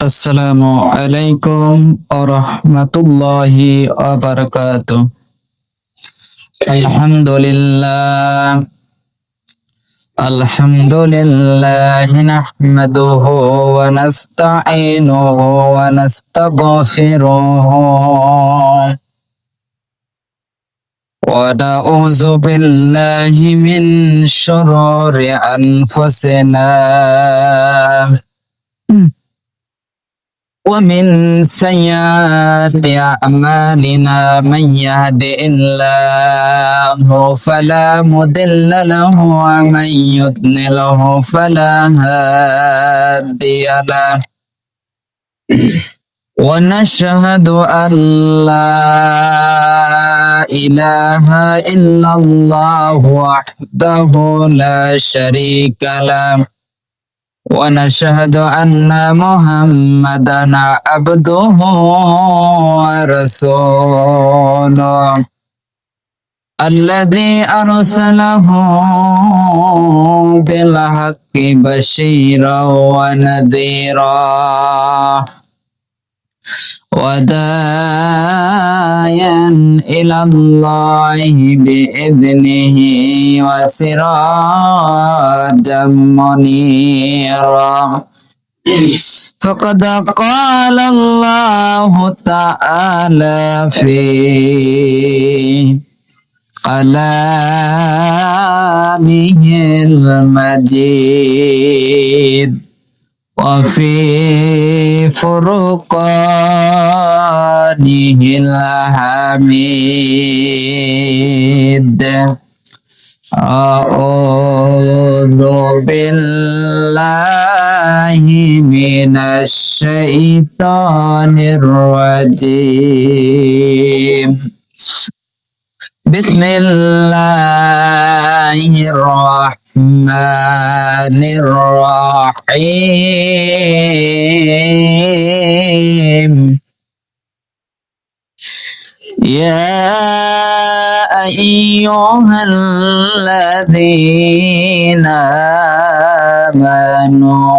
আসসালামু আলাইকুম ওয়া রাহমাতুল্লাহি ওয়া বারাকাতুহু। আলহামদুলিল্লাহ নাহমাদুহু ওয়া নাস্তাঈনুহু ওয়া নাস্তাগফিরুহু ওয়া নাউযু বিল্লাহি মিন শুরুরি আনফুসিনা ومن سيئات أعمالنا من يهد الله فلا مضل له ومن يضلله فلا هادي له ونشهد أن لا إله إلا الله وحده لا شريك له ونشهد أن محمدا عبده ورسوله الذي أرسله بالحق بشيرا ونذيرا وداعيا إلى الله بإذنه وسراجا منيرا فقد قال الله تعالى في كلامه المجيد وفي فرقانه الحميد أعوذ بالله من الشيطان الرجيم بسم الله الرحمن الرحيم يا أيها الذين آمنوا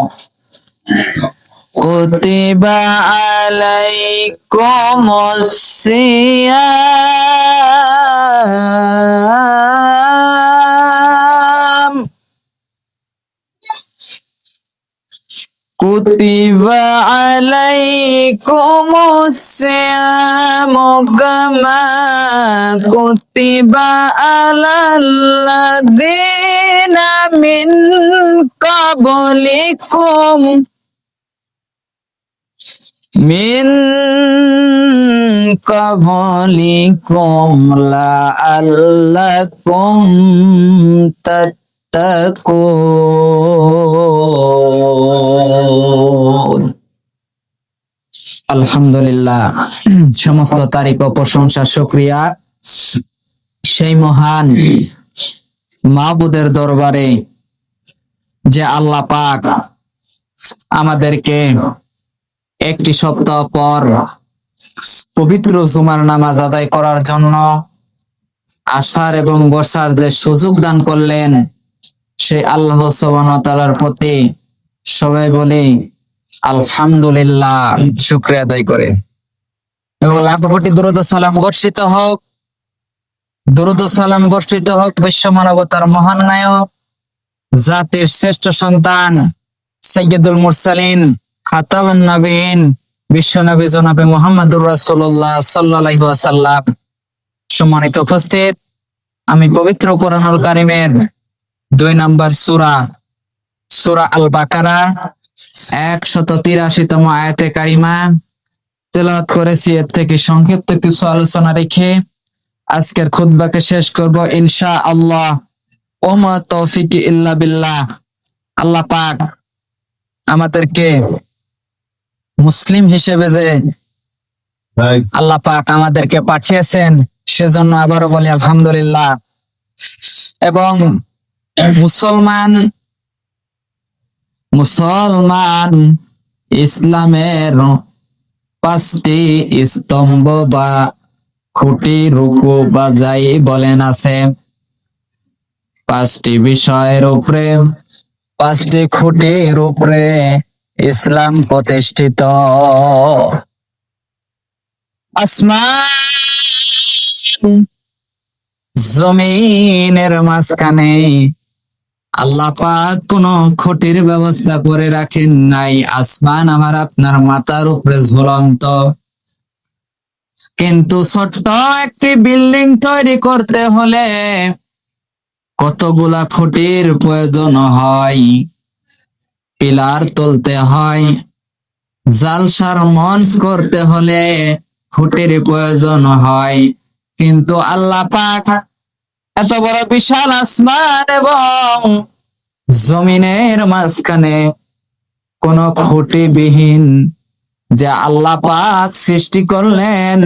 كتب عليكم الصيام كتب عليكم الصيام كما كتب على الذين من قبلكم لعلكم تتقون আলহামদুলিল্লাহ। সমস্ত তারিফ ও প্রশংসা শুকরিয়া সেই মহান মাবুদের দরবারে যে আল্লাহ পাক আমাদেরকে একটি সপ্তাহ পর পবিত্র জুমার নামাজ আদায় করার জন্য আসার এবং বসার যে সুযোগ দান করলেন, সেই আল্লাহ সুবহানাহু ওয়া তাআলার প্রতি সবাই বলি আলহামদুলিল্লাহ, শুকরিয়া আদায় করে। এবং লাখ কোটি দরুদ ও সালাম বর্ষিত হোক বিশ্ব মানবতার মহান নায়ক, জাতির শ্রেষ্ঠ সন্তান, সাইয়্যিদুল মুরসালিন, খাতামুন নবীন, বিশ্ব নবী জনাবে মুহাম্মদুর রাসূলুল্লাহ সাল্লাল্লাহু আলাইহি ওয়াসাল্লাম। সম্মানিত উপস্থিত, আমি পবিত্র কোরআনুল কারীমের 2 নম্বর সূরা আল বাকারা 183তম আয়াতে কারিমা তেলাওয়াত করেছি। এর থেকে সংক্ষিপ্ত কিছু আলোচনা রেখে আজকের খুতবাকে শেষ করব ইনশাআল্লাহ। ওমা তৌফিক ইল্লা বিল্লাহ। আল্লাহ পাক আমাদেরকে মুসলিম হিসেবে যে আল্লাহ পাক আমাদেরকে পাঠিয়েছেন, সেজন্য আবারও বলি আলহামদুলিল্লাহ। এবং মুসলমান ইসলামের 5টি স্তম্ভ বা খুঁটি রুকু বা যাই বলেন আছে। 5টি বিষয়ের উপরে 5টি খুঁটির উপরে ইসলাম প্রতিষ্ঠিত। আসমান জমিনের মাঝখানে আল্লাহ পাক কোন খুঁটির ব্যবস্থা করে রাখেন নাই। আসমান আমার আপনার মাথার উপরে ঝুলন্ত, কিন্তু ছোট্ট একটি বিল্ডিং তৈরি করতে হলে কতগুলা খুঁটির প্রয়োজন হয়, পিলার তুলতে হয়, জালসার মঞ্চ করতে হলে খুঁটির প্রয়োজন হয়। কিন্তু আল্লাহ পাক এত বড় বিশাল আসমান এবং জমিনের মাঝখানে কোন খুঁটিবিহীন যে আল্লাহ পাক সৃষ্টি করলেন,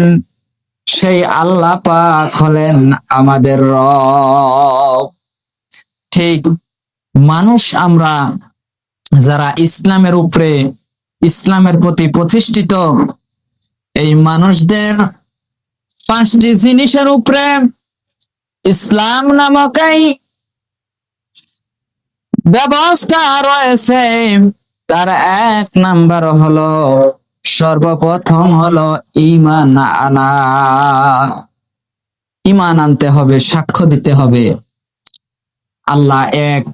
সেই আল্লাহ পাক হলেন আমাদের রব। ঠিক মানুষ আমরা যারা ইসলামের উপরে, ইসলামের প্রতি প্রতিষ্ঠিত, এই মানুষদের পাঁচটি জিনিসের উপরে ইসলাম নামক এই ব্যবস্থা রয়েছে। তার এক নাম্বার হলো, সর্বপ্রথম হলো ঈমান আনা। ঈমান আনতে হবে, সাক্ষ্য দিতে হবে আল্লাহ এক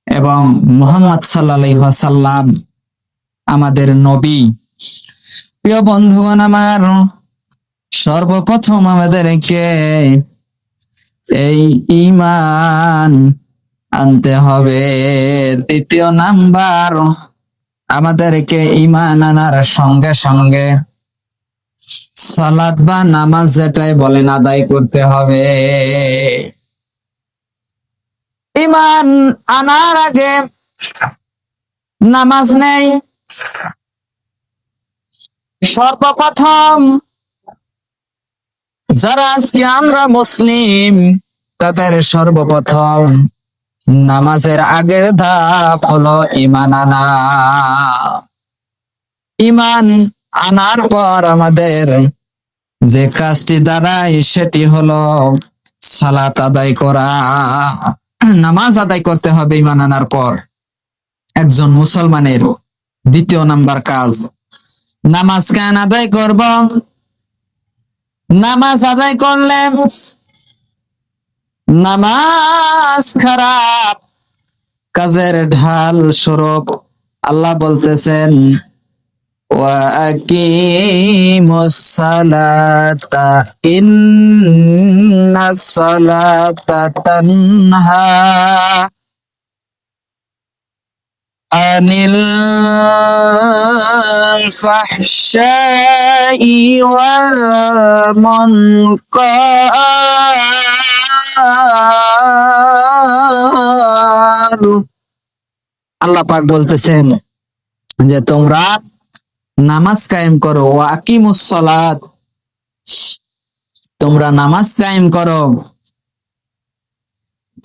এবং মুহাম্মদ সাল্লাল্লাহু আলাইহি ওয়াসাল্লাম আমাদের নবী। প্রিয় বন্ধুগণ আমার, সর্বপ্রথম আমাদেরকে এই ঈমান আনতে হবে। দ্বিতীয় নাম্বার, আমাদেরকে ঈমান আনার সঙ্গে সঙ্গে সালাত বা নামাজ যেটাই বলেন আদায় করতে হবে। ঈমান আনার আগে নামাজ নেই। সর্বপ্রথম যারা আজকে আমরা মুসলিম, তাদের সর্বপ্রথম নামাজের আগের ধাপ হলো ঈমান আনা। ঈমান আনার পর আমাদের যে কাজটি দাঁড়ায় সেটি হলো সালাত আদায় করা। নামাজ আদায় করতে হবে ঈমান আনার পর। একজন মুসলমানের দ্বিতীয় নাম্বার কাজ, নামাজ কেন আদায় করব? নামাজ আদায় করলে নামাজ খারাপ কাজের ঢাল স্বরূপ আল্লাহ বলতেছেন, ওয়াকিমুস সালাতা ইন্নাস সালাতা তানহা আনিল ফাহশাই ওয়াল মুনকার। আল্লাহ পাক বলতেছেন যে তোমরা নামাজ কায়েম করো, ওয়াকিমুস সালাত, তোমরা নামাজ কায়েম করো।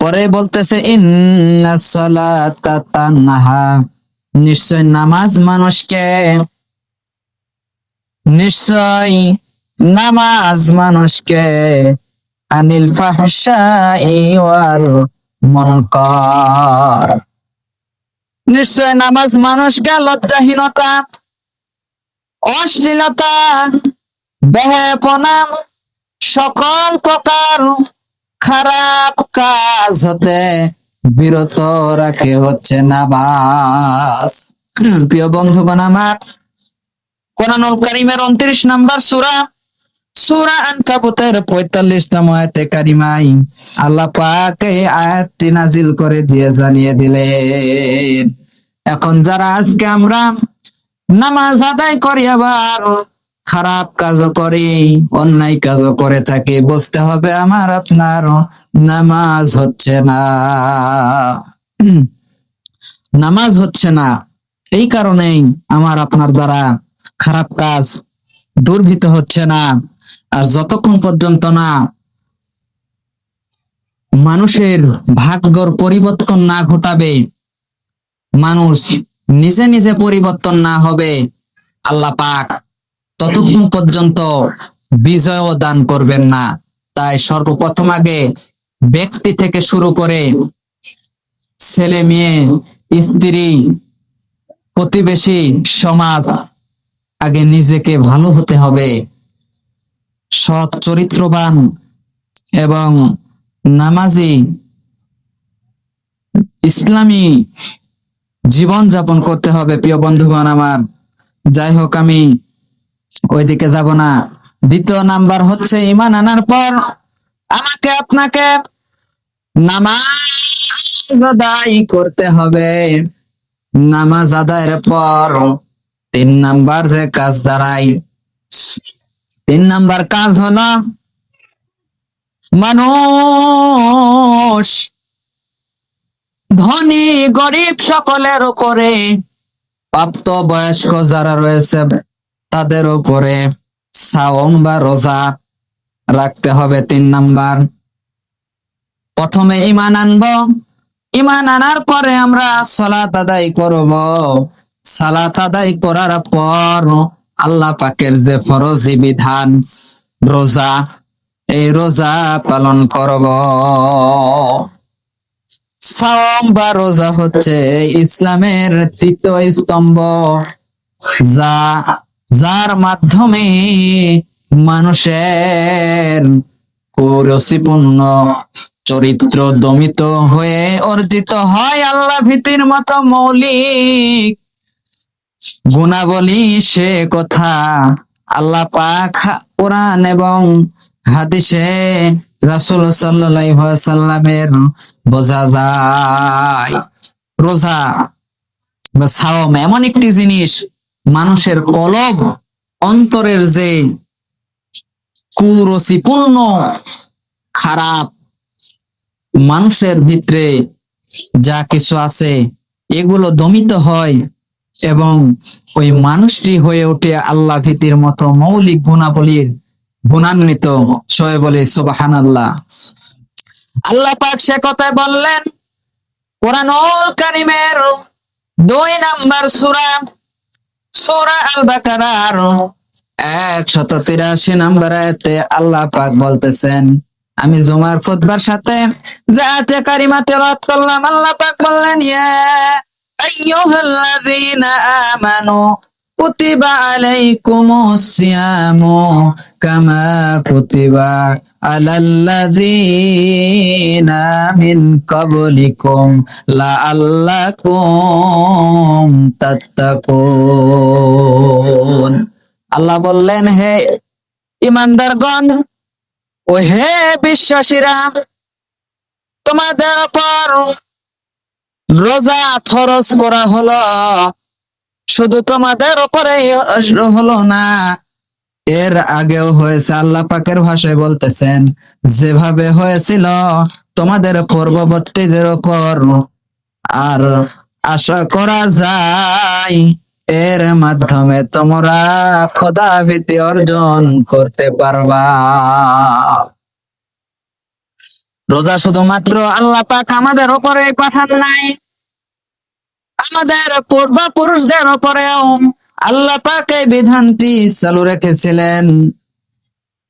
পরে বলতেছে ইন্নাস সালাতা তানহা, নিশ্চয় নামাজ মানুষকে, নিশ্চয় নামাজ মানুষকে আনিল ফাহশাই ওয়াল মুনকার, নিশ্চয় নামাজ মানুষকে লজ্জাহীনতা, অশ্লীলতা, বেহায়াপনা, সকল প্রকার খারাপ কাজ হতে বিরত রাখে হচ্ছে নামাজ। প্রিয় বন্ধুগণ আমার, কোরআনুল কারীমের 29 নাম্বার সূরা, সূরা আনকাবুতের 45তম আয়াতে কারিমায় আল্লাহ পাক এই আয়াতটি নাজিল করে দিয়ে জানিয়ে দিলেন, এখন যারা আজকে আমরা নামাজ আদায় করি আবার খারাপ কাজও করি, অন্যায় কাজও করে থাকি, বুঝতে হবে আমার আপনার নামাজ হচ্ছে না। নামাজ হচ্ছে না, এই কারণেই আমার আপনার দ্বারা খারাপ কাজ দুর্বৃত্ত হচ্ছে না। আর যতক্ষণ পর্যন্ত না মানুষের ভাগ্যর পরিবর্তন না ঘটাবে, মানুষ নিজে নিজে পরিবর্তন না হবে, আল্লাহ পাক ততক্ষণ পর্যন্ত বিজয় দান করবেন না। তাই সর্বপ্রথম আগে ব্যক্তি থেকে শুরু করে ছেলে মেয়ে, স্ত্রী, প্রতিবেশী, সমাজ, আগে নিজেকে ভালো হতে হবে, সৎ চরিত্রবান এবং নামাজি ইসলামী জীবন যাপন করতে হবে। প্রিয় বন্ধুগণ আমার, যাই হোক আমি ওইদিকে যাব না। দ্বিতীয় নাম্বার হচ্ছে ঈমান আনার পর আমাকে আপনাকে নামাজ আদায় করতে হবে। নামাজ আদায়ের পর 3 নাম্বার যে কাজ দাঁড়ায়, 3 নাম্বার কাজ হলো মানুষ ধনী গরিব সকলের উপরে, প্রাপ্ত বয়স্ক যারা রয়েছে তাদের উপরে সাওম বা রোজা রাখতে হবে। 3 নাম্বার, প্রথমে ঈমান আনবো, ঈমান আনার পরে আমরা সালাত আদায় করব। সালাত আদায় করার পর আল্লাহ পাকের যে ফরজি বিধান রোজা, এই রোজা পালন করব। সাওম বা রোজা হচ্ছে ইসলামের তৃতীয় স্তম্ভ, যার মাধ্যমে মানুষের কুরুচিপূর্ণ চরিত্র দমিত হয়ে অর্জিত হয় আল্লাহ ভীতির মতো মৌলিক গুণাবলী। সে কথা আল্লাহ পাক কোরআন এবং হাদিসে রাসূল সাল্লাল্লাহু আলাইহি ওয়াসাল্লামের বোঝা যায়। রোজা বা সাওম এমন একটি জিনিস, মানুষের কলব, অন্তরের যে কুরুচিপূর্ণ খারাপ মানুষের ভিতরে যা কিছু আছে এগুলো দমিত হয় এবং ওই মানুষটি হয়ে ওঠে আল্লাহ ভীতির মতো মৌলিক গুণাবলীর গুণান্বিত। সবাই বলে সুবহানাল্লাহ। আল্লাহ পাক সে কথায় বললেন কোরআনুল কারীমের 2 নাম্বার সূরা, সূরা আল বাকারার 183 নাম্বার আয়াতে আল্লাহ পাক বলতেছেন, আমি জুমার খুতবার সাথে যে আয়াতে কারিমা তেলাওয়াত করলাম, আল্লাহ পাক বললেন ইয়া আইয়ুহাল্লাযীনা আমানু কুতিবা আলাইকুমুস সিয়ামু কামা কুতিবা আলাল্লাযীনা মিন ক্বাবলিকুম লাআল্লাকুম তাত্তাকুন। আল্লাহ বললেন হে ঈমানদারগণ, ও হে বিশ্বাসীরা, তোমাদের উপর রোজা ফরজ করা হলো। শুধু তোমাদের উপরে হলো না, এর আগেও হয়েছে। আল্লাহ পাকের ভাষায় বলতেছেন যেভাবে হয়েছিল তোমাদের পূর্ববর্তীদের উপর, আর আশা করা যায় এর মাধ্যমে তোমরা খোদা ভীতি অর্জন করতে পারবা। রোজা শুধুমাত্র আল্লাহ পাক আমাদের উপরে পাঠান নাই, আমাদের পূর্বপুরুষদের উপরেও আল্লাহ পাক এই বিধানটি চালু রেখেছিলেন।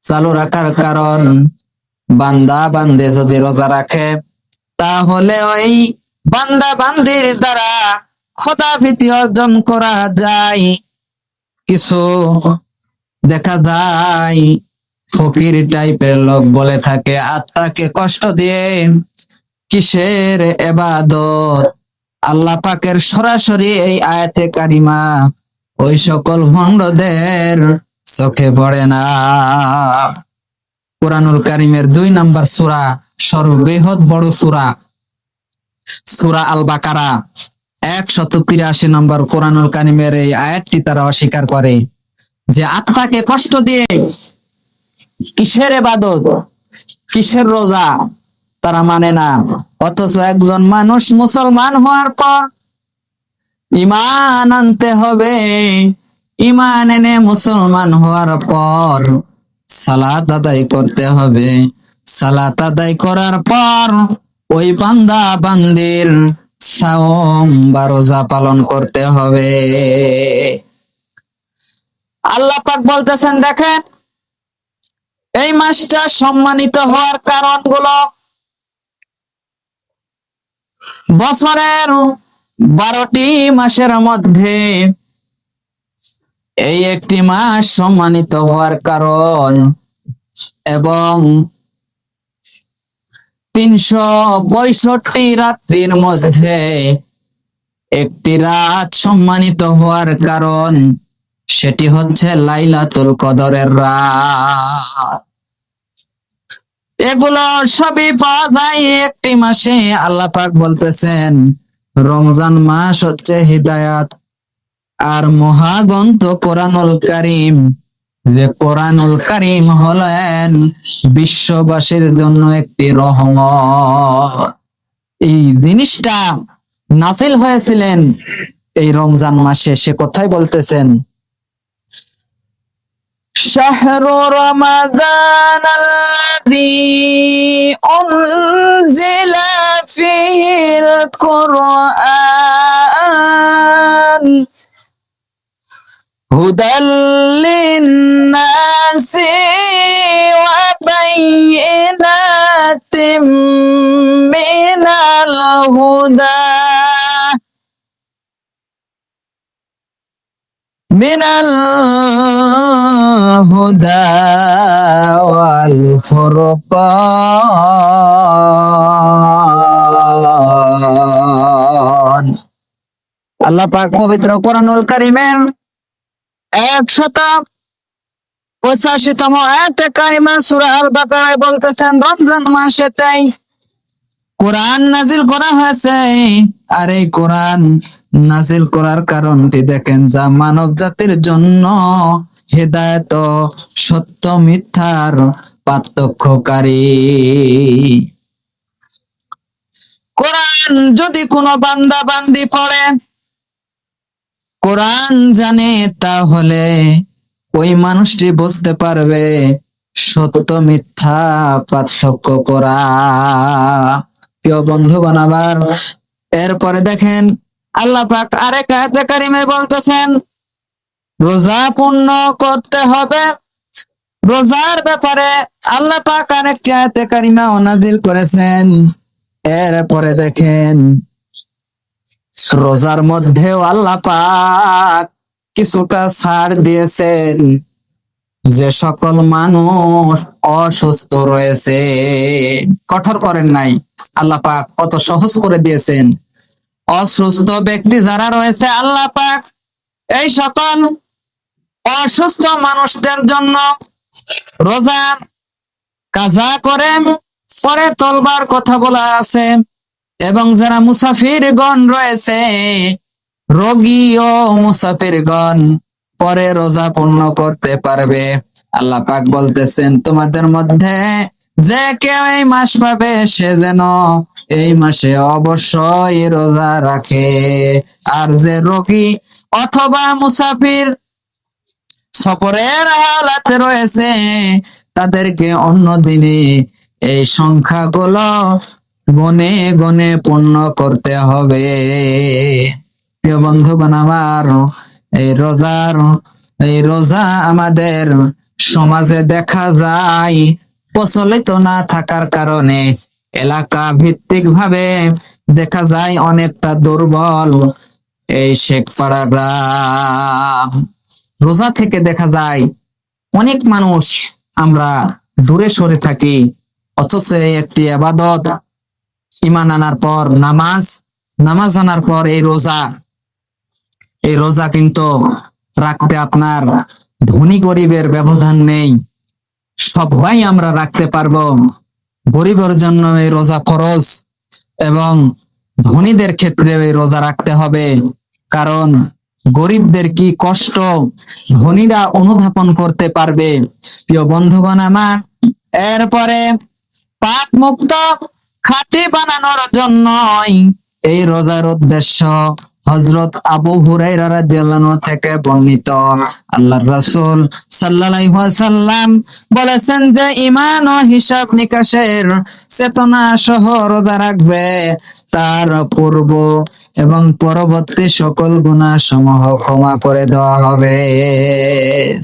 চালু রাখার কারণ বান্দা বান্দে যদি রোজা রাখে তাহলে ওই বান্দা বান্দির দ্বারা খোদা ভীতি অর্জন করা যায়। কিছু দেখা যায় ফকির টাইপের লোক বলে থাকে আত্মাকে কষ্ট দিয়ে কিসের ইবাদত। আল্লাহ পাকের সরাসরি এই আয়াতে কারিমা ওই সকল ভণ্ডদের চোখে পড়ে না। কোরআনুল কারীমের 2 নাম্বার সূরা, সর্ববৃহৎ বড় সূরা, সূরা আল বাকারা 183 নম্বর কোরআনুল কারীমের এই আয়াতটি তারা অস্বীকার করে যে আত্মাকে কষ্ট দিয়ে কিসের ইবাদত, কিসের রোজা, তারা মানে না। অথচ একজন মানুষ মুসলমান হওয়ার পর ঈমান আনতে হবে। ঈমান এনে মুসলমান হওয়ার পর সালাত আদায় করতে হবে। সালাত আদায় করার পর ওই বান্দা বান্দির সাওম বা রোজা পালন করতে হবে। আল্লাহ পাক বলতেছেন দেখেন এই মাসটা সম্মানিত হওয়ার কারণগুলো, বছরের 12টি মাসের মধ্যে এই একটি মাস সম্মানিত হওয়ার কারণ এবং 365 রাত্রির মধ্যে একটি রাত সম্মানিত হওয়ার কারণ সেটি হচ্ছে লাইলাতুল কদরের রাত। এগুলো সবই পাওয়া যায় একটি মাসে। আল্লাহ পাক বলতেছেন রমজান মাস হচ্ছে হিদায়াত আর মহাগ্রন্থ কোরআনুল কারীম, যে কোরআনুল কারীম হলেন বিশ্ববাসীর জন্য একটি রহমত। এই জিনিসটা নাযিল হয়েছিলেন এই রমজান মাসে। সে কথাই বলতেছেন শাহরু রমাদান আল্লাযী উনজিলা ফীহিল কুরআন হুদাল লিন্নাসি ওয়া বাইয়িনাতিম মিনাল হুদা ওয়াল ফুরকান। আল্লাহ পাক পবিত্র কোরআনুল কারীমের 185তম আয়াতে কারিমা সূরা আল বাকারায় বলতেছেন রমজান মাসেতেই কোরআন নাজিল করা হয়েছে। আর এই কোরআন নাজিল করার কারণটি দেখেন, যা মানব জাতির জন্য হেদায়েত ও সত্য মিথ্যার পার্থক্যকারী। কোরআন যদি কোনো বান্দা বান্দি পড়ে, কোরআন জানে, তাহলে ওই মানুষটি বুঝতে পারবে সত্য মিথ্যা পার্থক্য করা। প্রিয় বন্ধুগণ, আবার এরপরে দেখেন আল্লাহ পাক আরেক আয়াতে কারিমে বলতেছেন রোজা পূর্ণ করতে হবে। রোজার ব্যাপারে আল্লাহ পাক আরেকটি আয়াতে কারিমা নাযিল করেছেন। এরপরে দেখেন রোজার মধ্যেও আল্লাহ পাক কিছুটা ছাড় দিয়েছেন। যে সকল মানুষ অসুস্থ রয়েছে, কঠোর করেন নাই, আল্লাহ পাক কত সহজ করে দিয়েছেন। অসুস্থ ব্যক্তি যারা রয়েছে, আল্লাহ পাক এই সকল অসুস্থ মানুষদের জন্য রোজা কাজা করে পরে তোলবার কথা বলা আছে। এবং যারা মুসাফিরগণ রয়েছে, রোগী ও মুসাফিরগণ পরে রোজা পূর্ণ করতে পারবে। আল্লাহ পাক বলতেছেন তোমাদের মধ্যে যে কেউ এই মাস পাবে সে যেন এই মাসে অবশ্যই রোজা রাখে। আর যে রোগী অথবা মুসাফির সফরের হালাতে রয়েছে, তাদেরকে অন্য দিনে এই সংখ্যাগুলো গনে গনে পূর্ণ করতে হবে। প্রিয় বন্ধুগণ আমার, এই রোজা আমাদের সমাজে দেখা যায় প্রচলিত না থাকার কারণে এলাকা ভিত্তিক ভাবে দেখা যায় অনেকটা দুর্বল। এই শেখপাড়া গ্রাম রোজা থেকে দেখা যায় অনেক মানুষ আমরা দূরে সরে থাকি, অথচ একটি ইবাদত, ঈমান আনার পর নামাজ আনার পর এই রোজা কিন্তু রাখতে আপনার ধনী গরিবের ব্যবধান নেই, সবাই আমরা রাখতে পারবো। গরিবের জন্য এই রোজা ফরজ এবং ধনীদের ক্ষেত্রে এই রোজা রাখতে হবে, কারণ গরিবদের কি কষ্ট ধনীরা অনুধাবন করতে পারবে। প্রিয় বন্ধুগণ আমার, এরপরে পাপ মুক্ত খাঁটি বানানোর জন্যই এই রোজার উদ্দেশ্য। হযরত আবু হুরায়রা রাদিয়াল্লাহু আনহু থেকে বর্ণিত, আল্লাহর রাসূল সাল্লাল্লাহু আলাইহি ওয়াসাল্লাম বলেছেন যে ঈমান ও হিসাব নিকাশের চেতনা সহ রোজা রাখবে, তার পূর্ব এবং পরবর্তী সকল গুনাহ সমূহ ক্ষমা করে দেওয়া হবে।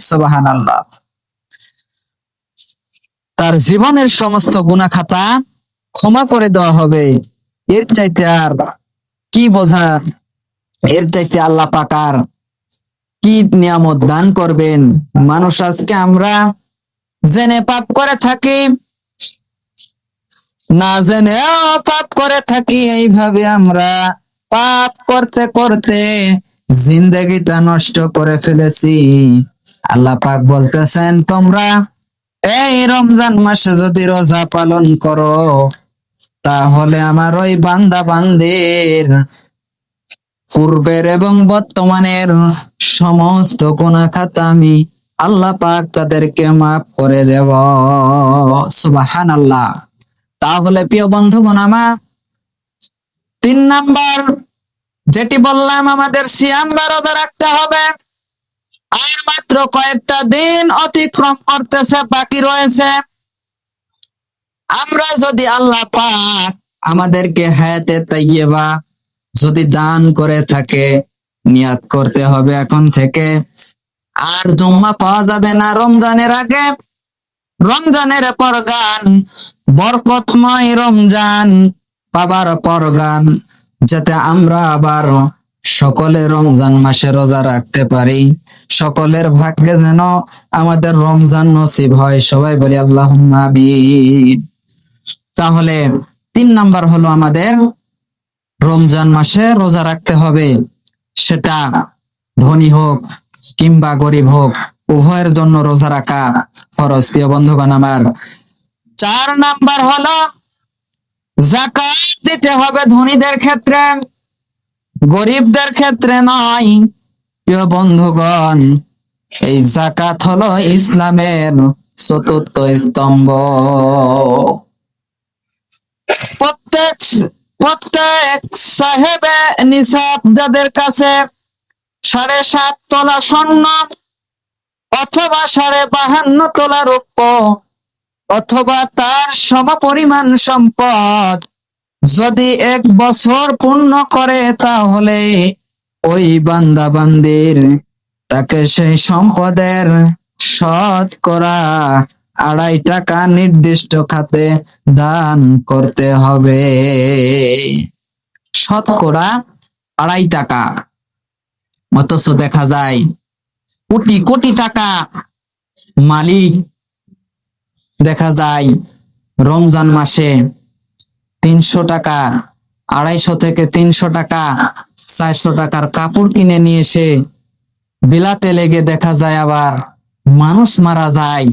সুবহানাল্লাহ। তার জীবনের সমস্ত গুনাহ খাতা ক্ষমা করে দেওয়া হবে। এর চাইতে আর কি বোঝার এর চাইতে আল্লাহ পাক আর কি নিয়ামত দান করবেন। মানুষ আজকে আমরা জেনে পাপ করে থাকি, না জেনেও পাপ করে থাকি। এইভাবে আমরা পাপ করতে করতে জিন্দেগিটা নষ্ট করে ফেলেছি। আল্লাহ পাক বলতেছেন, তোমরা এই রমজান মাসে যদি রোজা পালন করো, তাহলে আমার ওই বান্দা বান্দির পূর্বের এবং বর্তমানের সমস্ত গুনাহ খাতা আমি আল্লাহ পাক তাদেরকে মাফ করে দেব। সুবহানাল্লাহ। তাহলে প্রিয় বন্ধুগণ, আমার 3 নাম্বার যেটি বললাম, আমাদের সিয়াম বা রোজা রাখতে হবে। আর মাত্র কয়েকটা দিন অতিক্রম করতেছে, বাকি রয়েছে। আমরা যদি আল্লাহ পাক আমাদেরকে হায়াতে তাইয়্যিবা যদি দান করে থাকে, নিয়াত করতে হবে এখন থেকে। আর জুম্মা পাওয়া যাবে না রমজানের আগে। রমজানের পরগান, বরকতময় রমজান পাবার পরগান, যাতে আমরা আবার সকলে রমজান মাসে রোজা রাখতে পারি। সকলের ভাগ্যে যেন আমাদের রমজান নসিব হয়। সবাই বলি আল্লাহুম্মা আমিন। তাহলে 3 নাম্বার হলো আমাদের রমজান মাসে রোজা রাখতে হবে। সেটা ধনী হোক কিংবা গরিব হোক, উভয়ের জন্য রোজা রাখা ফরজ। প্রিয় বন্ধুগণ আমার, 4 নাম্বার হলো যাকাত দিতে হবে ধনীদের ক্ষেত্রে, গরিবদের ক্ষেত্রে নয়। প্রিয় বন্ধুগণ, এই যাকাত হলো ইসলামের 4র্থ স্তম্ভ। প্রত্যেক প্রত্যেক সাহেবে নিসাব যাদের কাছে 7.5 তোলা স্বর্ণ অথবা 52.5 তোলা রৌপ্য অথবা তার সমপরিমাণ সম্পদ যদি 1 বছর পূর্ণ করে, তাহলে ওই বান্দা বান্দির তাকে সেই সম্পদের শতকরা 2.5 টাকা নির্দিষ্ট খাতে দান করতে হবে। শতকরা 2.5 টাকা। অথচ দেখা যায় কোটি কোটি টাকা মালিক দেখা যায় রমজান মাসে 300 টাকা, 250 থেকে 300 টাকা, 400 টাকার কাপড় কিনে নিয়ে এসে বিলাতে লেগে দেখা যায় আবার মানুষ মারা যায়।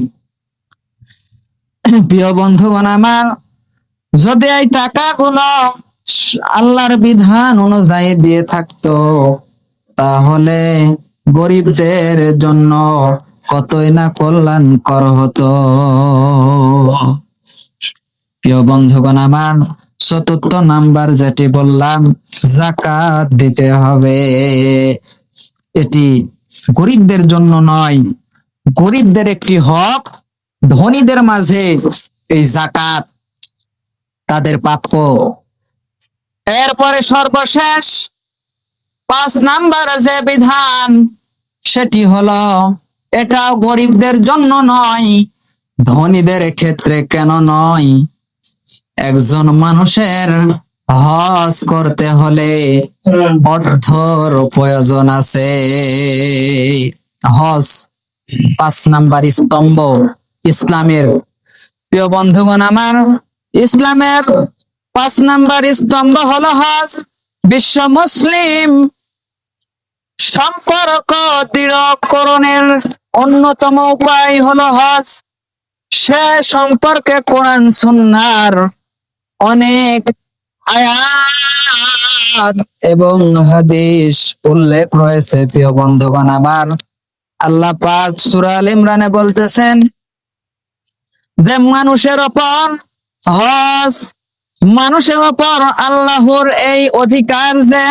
প্রিয় বন্ধুগণ আমার, যদি এই টাকাগুলো আল্লাহর বিধান অনুযায়ী দিয়ে থাকতো, তাহলে গরিবদের জন্য কতই না কল্যাণকর হতো। প্রিয় বন্ধুগণ আমার, 4র্থ নাম্বার যেটি বললাম, যাকাত দিতে হবে। এটি গরিবদের জন্য নয়, গরিবদের একটি হক। ধনীদের মাঝে এই যাকাত তাদের প্রাপ্য। এরপরে সর্বশেষ 5 নাম্বার যে বিধান, সেটি হলো এটাও গরিবদের জন্য নয়, ধনীদের ক্ষেত্রে কেন নয়। একজন মানুষের হজ করতে হলে অর্থর প্রয়োজন আছে। হজ 5 নাম্বার স্তম্ভ ইসলামের। প্রিয় বন্ধুগণ আমার, ইসলামের 5 নাম্বার স্তম্ভ হলো হজ। বিশ্ব মুসলিম সম্পর্ক দৃঢ়করণের অন্যতম উপায় হলো হজ। সে সম্পর্কে কোরআন সুন্নাহর অনেক আয়াত এবং হাদিস উল্লেখ রয়েছে। প্রিয় বন্ধুগণ আমার, আল্লাহ পাক সূরা আল ইমরানে বলতেছেন যে মানুষের উপর হজ, মানুষের উপর আল্লাহর এই অধিকার যে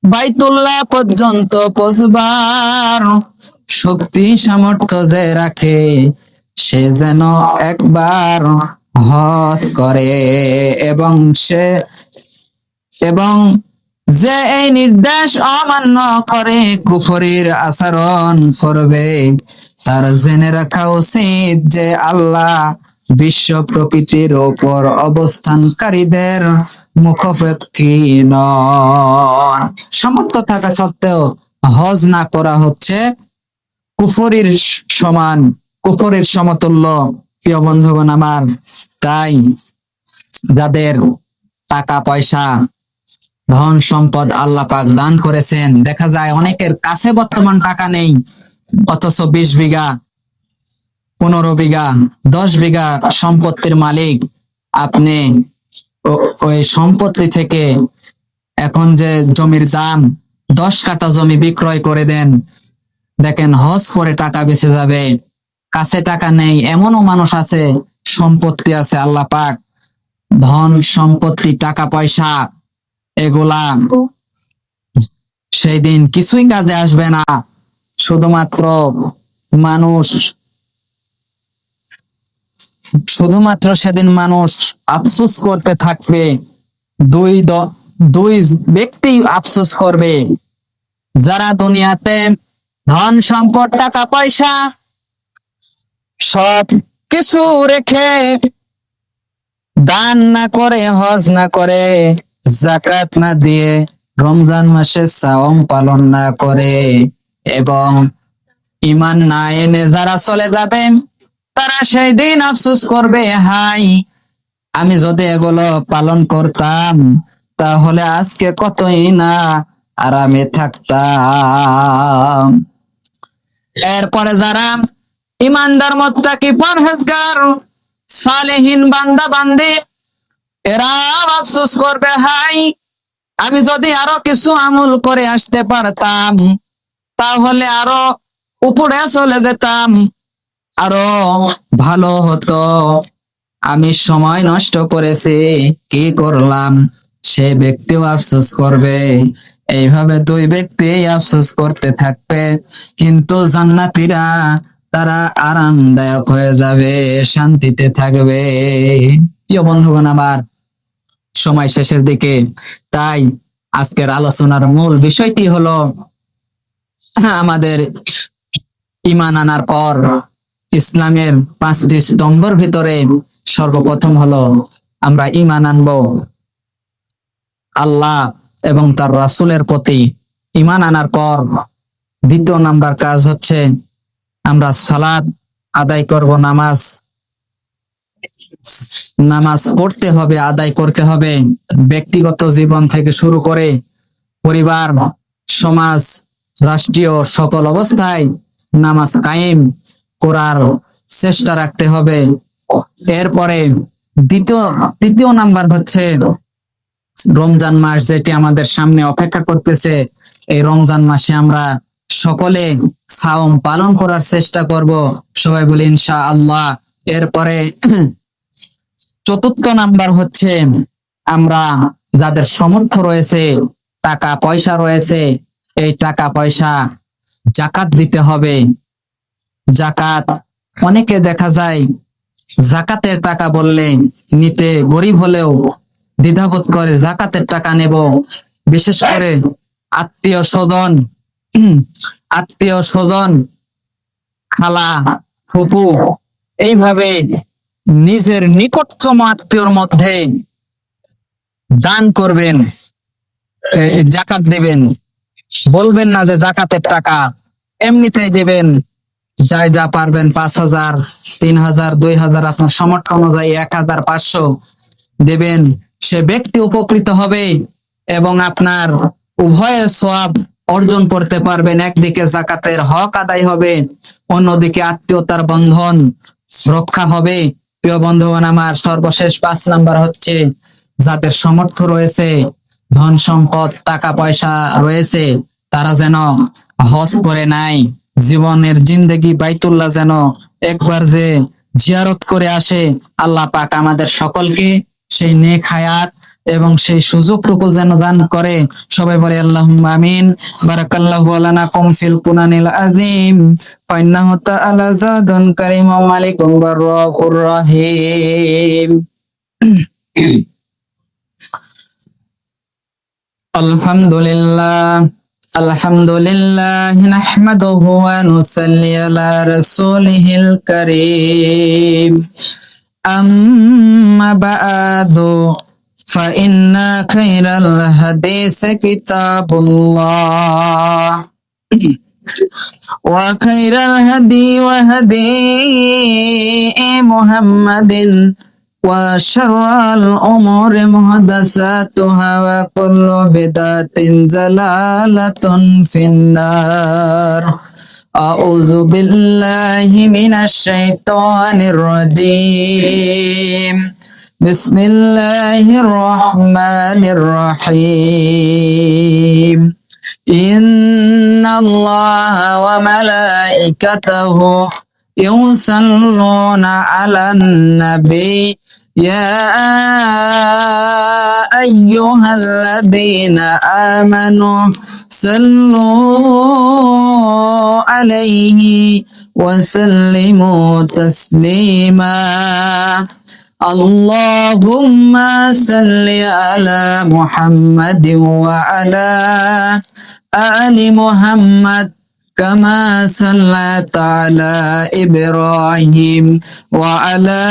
বাইতুল্লাহ পর্যন্ত পৌঁছবার শক্তি সামর্থ্য যে রাখে, সে যেন একবার হজ করে এবং যে এই নির্দেশ অমান্য করে কুফরির আচরণ করবে, তার জেনে রাখা উচিত যে আল্লাহ বিশ্ব প্রকৃতির ওপর অবস্থানকারীদের মুখোপেক্ষী নন। সামর্থ্য থাকা সত্ত্বেও হজ না করা হচ্ছে কুফরির সমান, কুফরির সমতুল্য। প্রিয় বন্ধুগণ আমার, তাই যাদের টাকা পয়সা ধন সম্পদ আল্লাহ পাক দান করেছেন, দেখা যায় অনেকের কাছে বর্তমান টাকা নেই, অথচ 20 বিঘা 15 বিঘা 10 বিঘা সম্পত্তির মালিক আপনি। ওই সম্পত্তি থেকে এখন যে জমির দাম 10 কাঠা জমি বিক্রয় করে দেন, দেখেন হজ করে টাকা বেঁচে যাবে। কাছে টাকা নেই এমনও মানুষ আছে, সম্পত্তি আছে আল্লাহ পাক, ধন সম্পত্তি টাকা পয়সা এগুলা সেই দিন কিছুই কাজে আসবে না। শুধুমাত্র সেদিন মানুষ আফসোস করতে থাকবে। দুই ব্যক্তি আফসোস করবে, যারা দুনিয়াতে ধন সম্পদ টাকা পয়সা সব কিছু রেখে দান না করে, হজ না করে, যাকাত না দিয়ে, রমজান মাসে সাওম পালন না করে এবং ঈমান না এনে যারা চলে যাবে, তারা সেই দিন আফসোস করবে, হাই আমি যদি এগুলো পালন করতাম তাহলে আজকে কতই না আরামে থাকতাম। এরপরে যারা ইমানদার মুত্তাকি পরহেজগার সালেহীন বান্দা বান্দি, এরা আফসোস করবে, হাই আমি যদি আরো কিছু আমল করে আসতে পারতাম তাহলে আরো উপরে চলে যেতাম, আরো ভালো হতো। আমি সময় নষ্ট করেছি, কি করলাম? সে ব্যক্তিও আফসোস করবে। এইভাবে দুই ব্যক্তি আফসোস করতে থাকবে, কিন্তু জান্নাতীরা তারা আরামদায়ক হয়ে যাবে, শান্তিতে থাকবে। প্রিয় বন্ধুগণ আমার, সময় শেষের দিকে, তাই আজকের আলোচনার মূল বিষয়টি হলো আমাদের ঈমান আনার পর ইসলামের 5টি স্তম্ভের ভিতরে সর্বপ্রথম হলো আমরা ঈমান আনবো আল্লাহ এবং তার রাসূলের প্রতি। ঈমান আনার পর দ্বিতীয় নাম্বার কাজ হচ্ছে আমরা সালাত আদায় করব, নামাজ পড়তে হবে, আদায় করতে হবে। ব্যক্তিগত জীবন থেকে শুরু করে পরিবার, সমাজ, রাষ্ট্রীয় সকল অবস্থায় নামাজ কায়েম করার চেষ্টা রাখতে হবে। এরপরে তৃতীয় নাম্বার হচ্ছে রমজান মাস, যেটি আমাদের সামনে অপেক্ষা করতেছে। এই রমজান মাসে আমরা সকলে সাওম পালন করার চেষ্টা করব, সবাই বলি ইনশাআল্লাহ। এরপরে চতুর্থ নাম্বার হচ্ছে আমরা যাদের সামর্থ্য রয়েছে, টাকা পয়সা রয়েছে, এই টাকা পয়সা জাকাত দিতে হবে। জাকাত, অনেকে দেখা যায় জাকাতের টাকা বললে নিতে গরিব হলেও দ্বিধাবোধ করে, জাকাতের টাকা নেব। বিশেষ করে আত্মীয় স্বজন, খালা, ফুপু, এইভাবে নিজের নিকটতম আত্মীয়র মধ্যে দান করবেন, জাকাত দেবেন। বলবেন না যে জাকাতের টাকা, এমনিতেই দেবেন। যা পারবেন, 5,000, 3,000, 2,000, আপনার সামর্থ্য অনুযায়ী 1,500 দেবেন। সে ব্যক্তি উপকৃত হবে এবং আপনার উভয়ের সওয়াব অর্জন করতে পারবেন। একদিকে জাকাতের হক আদায় হবে, অন্যদিকে আত্মীয়তার বন্ধন রক্ষা হবে। প্রিয় বন্ধুগণ আমার, সর্বশেষ 5 নাম্বার হচ্ছে যাদের সামর্থ্য রয়েছে, ধন সম্পদ টাকা পয়সা রয়েছে, তারা যেন হজ করে নাই। জীবনের জিন্দেগি বাইতুল্লাহ যেন একবার যে জিয়ারত করে আসে। আল্লাহ পাক আমাদের সকলকে সেই নেক হায়াত এবং সেই সুযোগটুকু যেন দান করে। সবাই বলে আল্লাহুম্মা আমিন। বারাকাল্লাহু লাকুম ফিল কুরআনিল আযীম ওয়া ইন্নাহু তাআলা যাদুন কারীমুম মালিকুম রাউফুর রহিম। আলহামদুলিল্লাহ নাহমাদুহু ওয়া নুসাল্লি আলা রাসূলিহিল কারীম। أما بعد فإن خير الحديث كتاب الله وخير الهدي محمد وشر الأمور محدثاتها وكل بدعة ضلالة في النار أعوذ بالله من الشيطان الرجيم بسم الله الرحمن الرحيم إن الله وملائكته يصلون على النبي يا أيها الذين آمنوا صلوا عليه وسلموا تسليما اللهم صل على محمد وعلى آل محمد كما صليت على إبراهيم وعلى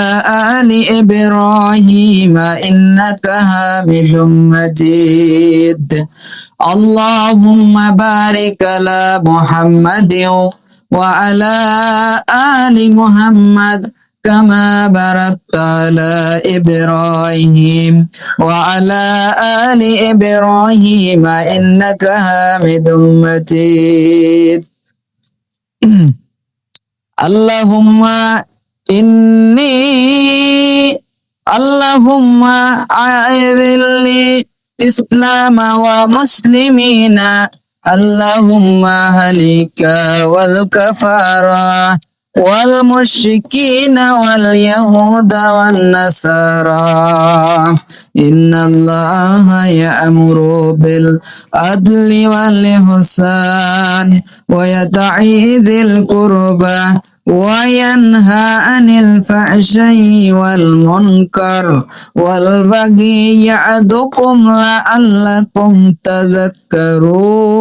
آل إبراهيم إنك حميد مجيد اللهم بارك على محمد وعلى آل محمد كما باركت على إبراهيم وعلى آل إبراهيم إنك حميد مجيد اللهم أعز الإسلام ومسلمين اللهم هلك والكفارة والمشركين واليهود والنصارى إن الله يأمر بالعدل والإحسان وإيتاء ذي القربى وينهى عن الفحشاء والمنكر والبغي يعظكم لعلكم تذكرون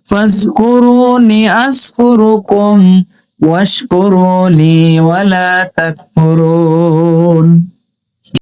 فاذكروني أذكركم واشكروا لي ولا تكفرون